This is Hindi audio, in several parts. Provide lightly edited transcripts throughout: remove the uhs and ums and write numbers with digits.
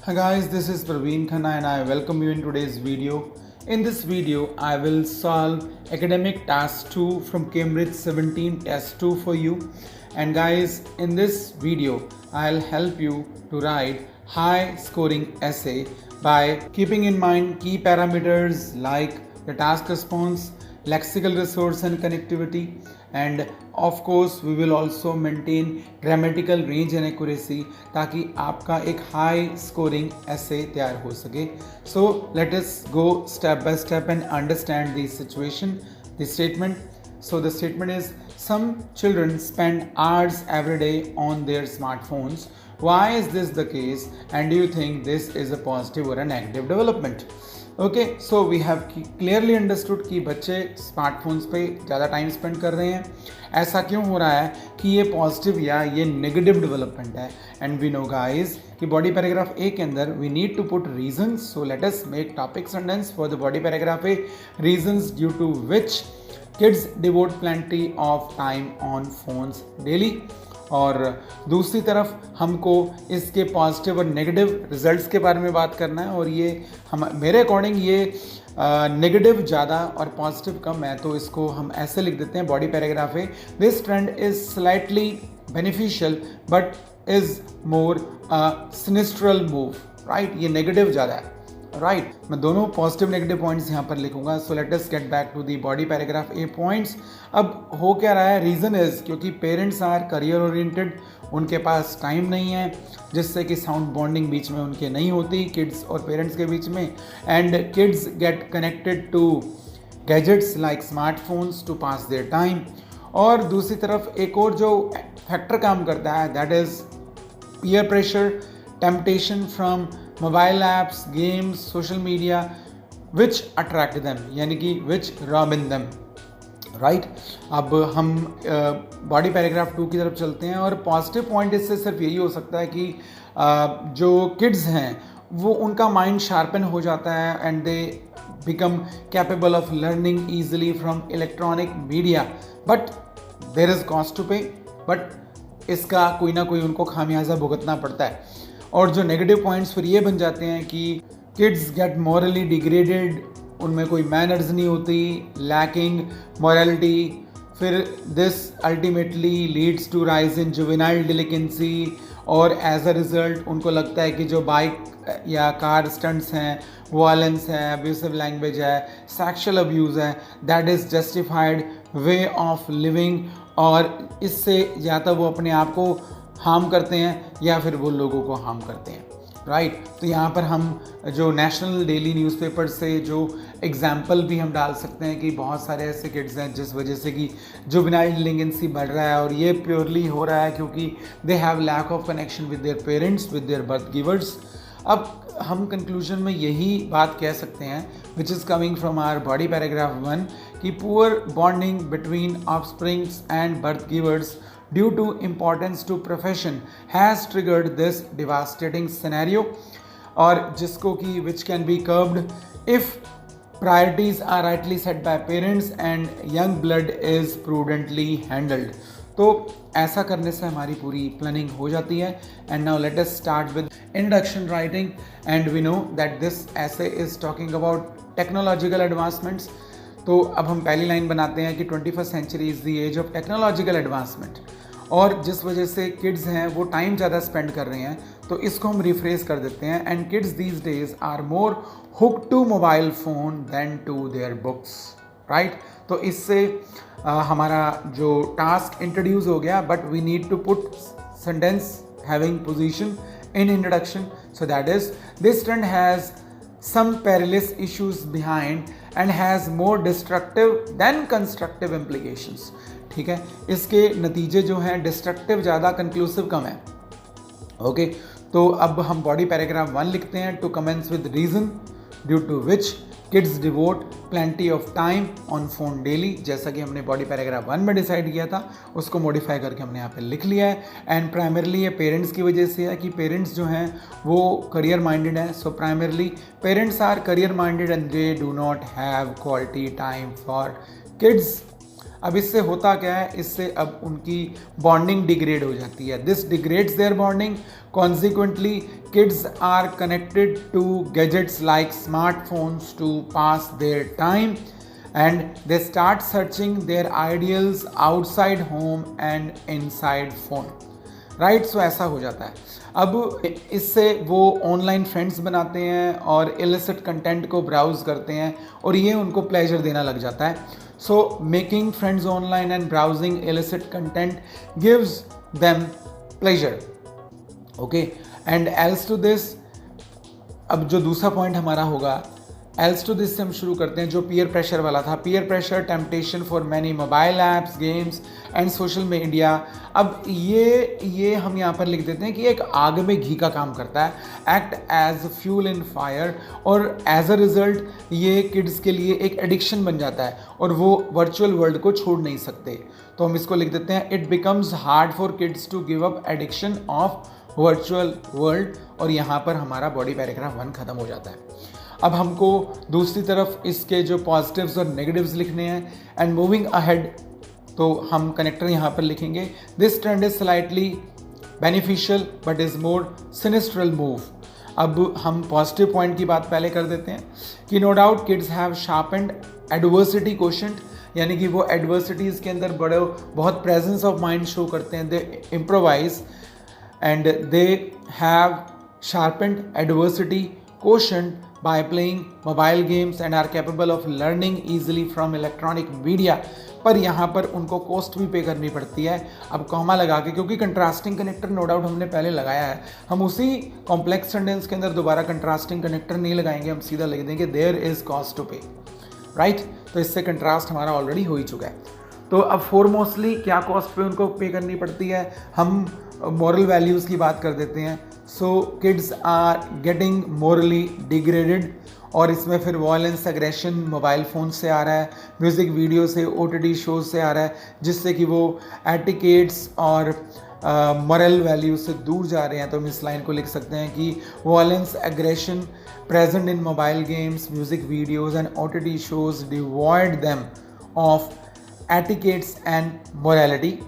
Hi guys, this is Praveen Khanna and I welcome you in today's video. In this video, I will solve academic task 2 from Cambridge 17 test 2 for you. And guys, in this video, I'll help you to write high scoring essay by keeping in mind key parameters like the task response, lexical resource and connectivity, and of course we will also maintain grammatical range and accuracy ताकि आपका एक हाई स्कोरिंग ऐसे तैयार हो सके. So let us go step by step and understand the situation, the statement. So the statement is, some children spend hours every day on their smartphones. Why is this the case, and do you think this is a positive or a negative development? Okay, so we have clearly understood कि बच्चे स्मार्टफोन्स पे ज़्यादा टाइम स्पेंड कर रहे हैं. ऐसा क्यों हो रहा है कि ये पॉजिटिव या ये नेगेटिव डेवलपमेंट है. एंड वी नो गाइस कि बॉडी पैराग्राफ ए के अंदर we need to put reasons. So let us make topic sentence for the body paragraph A. Reasons due to which kids devote plenty of time on phones daily. और दूसरी तरफ हमको इसके पॉजिटिव और नेगेटिव रिजल्ट्स के बारे में बात करना है. और ये हम मेरे अकॉर्डिंग ये नेगेटिव ज़्यादा और पॉजिटिव कम है, तो इसको हम ऐसे लिख देते हैं बॉडी पैराग्राफ है. This trend is slightly beneficial but is more sinistral move. Right, ये नेगेटिव ज़्यादा है. राइट, मैं दोनों पॉजिटिव नेगेटिव पॉइंट्स यहाँ पर लिखूंगा. So let us get back to the body paragraph A points. अब हो क्या रहा है, रीज़न इज़ क्योंकि पेरेंट्स आर करियर ओरिएंटेड, उनके पास टाइम नहीं है, जिससे कि साउंड बॉन्डिंग बीच में उनके नहीं होती किड्स और पेरेंट्स के बीच में. And kids get connected to gadgets like smartphones to pass their time. और दूसरी तरफ एक और जो फैक्टर काम करता है, that is peer pressure, temptation from mobile apps, games, social media which attract them, यानी कि विच रॉब इन देम. राइट, अब हम बॉडी पैराग्राफ 2 की तरफ चलते हैं. और पॉजिटिव पॉइंट इससे सिर्फ यही हो सकता है कि जो किड्स हैं वो उनका माइंड शार्पन हो जाता है and they become capable of learning easily from electronic media. But there is cost to pay, but इसका कोई ना कोई उनको खामियाजा भुगतना पड़ता है. और जो नेगेटिव पॉइंट्स फिर ये बन जाते हैं कि किड्स गेट मॉरली डिग्रेडेड, उनमें कोई मैनर्स नहीं होती, लैकिंग मॉरलिटी. फिर this ultimately leads to rise in juvenile delinquency. और एज अ रिज़ल्ट उनको लगता है कि जो बाइक या कार स्टंट्स हैं, वायलेंस है, अब्यूसिव लैंग्वेज है, सेक्शुअल अब्यूज़ है, that is justified way of living. और इससे या तो वो अपने आप को हार्म करते हैं या फिर वो लोगों को हार्म करते हैं. राइट, तो यहाँ पर हम जो नेशनल डेली न्यूज़पेपर से जो एग्जाम्पल भी हम डाल सकते हैं कि बहुत सारे ऐसे किड्स हैं जिस वजह से कि जुवेनाइल डिलिंगेंसी बढ़ रहा है. और ये प्योरली हो रहा है क्योंकि they have lack of connection with their parents, with their birth givers. अब हम कंक्लूजन में यही बात कह सकते हैं which is coming from our body paragraph 1 कि poor bonding between offsprings and birth givers due to importance to profession has triggered this devastating scenario. और जिसको कि which can be curbed if priorities are rightly set by parents and young blood is prudently handled. तो ऐसा करने से हमारी पूरी प्लानिंग हो जाती है. And now let us start with introduction writing. And we know that this essay is talking about technological advancements. तो अब हम पहली लाइन बनाते हैं कि 21st century is the age of technological advancement. और जिस वजह से किड्स हैं वो टाइम ज़्यादा स्पेंड कर रहे हैं, तो इसको हम रिफ्रेज कर देते हैं. And kids these days are more hook to mobile phone than to their books. Right, तो इससे हमारा जो टास्क इंट्रोड्यूस हो गया, but we need to put sentence having position in introduction. So that is, this trend has some perilous issues behind and has more destructive than constructive implications. ठीक है, इसके नतीजे जो हैं डिस्ट्रक्टिव ज़्यादा, कंक्लूसिव कम है. ओके, तो अब हम बॉडी पैराग्राफ 1 लिखते हैं. To commence with reason due to which kids devote plenty of time on phone daily. जैसा कि हमने बॉडी पैराग्राफ 1 में डिसाइड किया था, उसको मॉडिफाई करके हमने यहाँ पे लिख लिया है. एंड प्राइमरली ये पेरेंट्स की वजह से है कि पेरेंट्स जो हैं वो करियर माइंडेड हैं. So primarily parents are career minded and they do not have quality time for kids. अब इससे होता क्या है, इससे अब उनकी बॉन्डिंग डिग्रेड हो जाती है. This degrades their bonding. Consequently kids are connected to gadgets like smartphones to pass their time and they start searching their ideals outside home and inside phone. Right, so ऐसा हो जाता है. अब इससे वो ऑनलाइन फ्रेंड्स बनाते हैं और इलिसिट कंटेंट को ब्राउज करते हैं और ये उनको प्लेजर देना लग जाता है. So making friends online and browsing illicit content gives them pleasure. Okay, and else to this, अब जो दूसरा पॉइंट हमारा होगा, एल्स टू दिस से हम शुरू करते हैं, जो पीयर प्रेशर वाला था. Peer pressure, temptation for many mobile apps, games and social media. अब ये हम यहाँ पर लिख देते हैं कि एक आग में घी का काम करता है, act as fuel in fire, और एज अ रिजल्ट ये किड्स के लिए एक एडिक्शन बन जाता है और वो वर्चुअल वर्ल्ड को छोड़ नहीं सकते. तो हम इसको लिख देते हैं, it becomes hard for kids to give up addiction of virtual world. और यहाँ पर हमारा बॉडी पैराग्राफ 1 खत्म हो जाता है. अब हमको दूसरी तरफ इसके जो पॉजिटिव्स और नेगेटिव्स लिखने हैं. एंड मूविंग अहेड, तो हम कनेक्टर यहाँ पर लिखेंगे, this trend is slightly beneficial but is more sinistral move. अब हम पॉजिटिव पॉइंट की बात पहले कर देते हैं कि no doubt kids have sharpened adversity quotient, यानी कि वो एडवर्सिटीज़ के अंदर बहुत प्रेजेंस ऑफ माइंड शो करते हैं. They improvise and they have sharpened adversity quotient by playing mobile games and are capable of learning easily from electronic media. पर यहाँ पर उनको कॉस्ट भी पे करनी पड़ती है. अब कॉमा लगा के, क्योंकि कंट्रास्टिंग कनेक्टर नो डाउट हमने पहले लगाया है, हम उसी कॉम्प्लेक्स सेंटेंस के अंदर दोबारा कंट्रास्टिंग कनेक्टर नहीं लगाएंगे, हम सीधा लिख देंगे देयर इज कॉस्ट टू पे. राइट, तो इससे कंट्रास्ट हमारा ऑलरेडी हो ही चुका है. तो अब फोरमोस्टली क्या कॉस्ट पे उनको पे करनी पड़ती है, हम मॉरल वैल्यूज़ की बात कर देते हैं. So kids are getting morally degraded, और इसमें फिर वायलेंस, एग्रेशन मोबाइल फ़ोन से आ रहा है, म्यूज़िक वीडियो से, OTT शोज़ से आ रहा है, जिससे कि वो एटिकेट्स और मॉरल वैल्यू से दूर जा रहे हैं. तो हम इस लाइन को लिख सकते हैं कि violence, aggression present in mobile games, music videos and OTT shows devoid them of etiquettes and morality.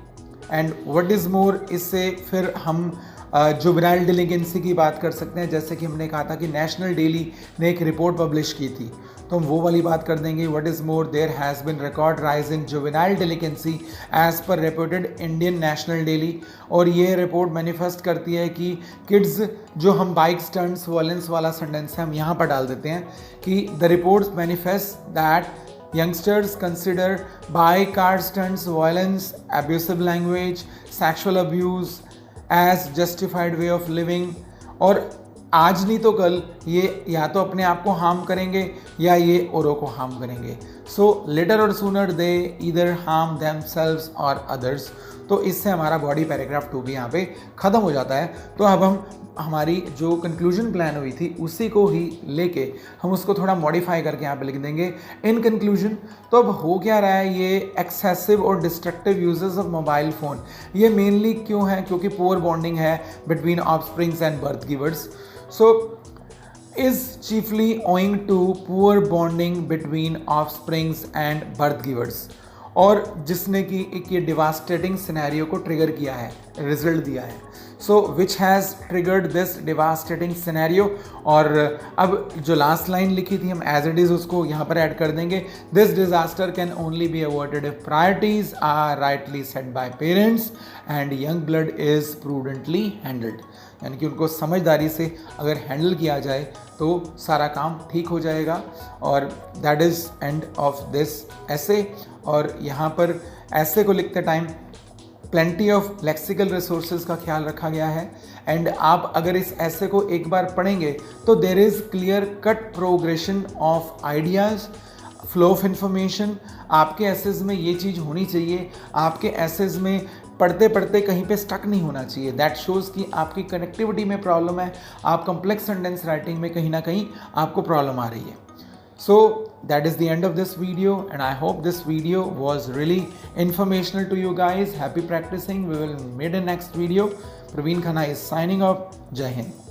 And what is मोर, इससे फिर हम जुवेनाइल डिलिंक्वेंसी की बात कर सकते हैं. जैसे कि हमने कहा था कि नेशनल डेली ने एक रिपोर्ट पब्लिश की थी, तो हम वो वाली बात कर देंगे. What is more, there has been record rise in juvenile delinquency as per reported Indian national daily. और ये रिपोर्ट मैनिफेस्ट करती है कि किड्स, जो हम बाइक स्टंट्स वायलेंस वाला सेंटेंस है हम यहाँ पर डाल देते हैं कि the reports manifest that youngsters consider bike car stunts, violence, abusive language, sexual abuse as justified way of living. और आज नहीं तो कल ये या तो अपने आप को हार्म करेंगे या ये औरों को हार्म करेंगे. सो लेटर और सूनर दे ईदर हार्म देमसेल्व्स और अदर्स. तो इससे हमारा बॉडी पैराग्राफ 2 भी यहाँ पे ख़त्म हो जाता है. तो अब हम हमारी जो कंक्लूजन प्लान हुई थी उसी को ही लेके हम उसको थोड़ा मॉडिफाई करके यहाँ पे लिख देंगे इन कंक्लूजन. तो अब हो क्या रहा है, ये एक्सेसिव और destructive uses of mobile phone, ये मेनली क्यों है, क्योंकि पुअर बॉन्डिंग है between offsprings and birth givers. So is chiefly owing to poor bonding between offsprings and birth givers, और जिसने कि एक ये डिवास्टेटिंग सिनेरियो को ट्रिगर किया है, रिजल्ट दिया है. So which has triggered this devastating scenario. और अब जो लास्ट लाइन लिखी थी हम एज इट इज़ उसको यहाँ पर ऐड कर देंगे. This disaster can only be avoided if priorities are rightly set by parents and young blood is prudently handled. यानी कि उनको समझदारी से अगर हैंडल किया जाए तो सारा काम ठीक हो जाएगा. और that is end of this ऐसे. और यहाँ पर ऐसे को लिखते time plenty of lexical resources का ख्याल रखा गया है. एंड आप अगर इस ऐसे को एक बार पढ़ेंगे तो there is clear cut progression of ideas, flow of information. आपके एसेज में ये चीज़ होनी चाहिए, आपके एसेज में पढ़ते पढ़ते कहीं पे स्टक नहीं होना चाहिए. दैट शोज़ कि आपकी कनेक्टिविटी में प्रॉब्लम है, आप कम्प्लेक्स सेंटेंस राइटिंग में कहीं ना कहीं आपको प्रॉब्लम आ रही है. So that is the end of this video, and I hope this video was really informational to you guys. Happy practicing. We will meet in next video. Praveen Khanna is signing off. Jai Hind.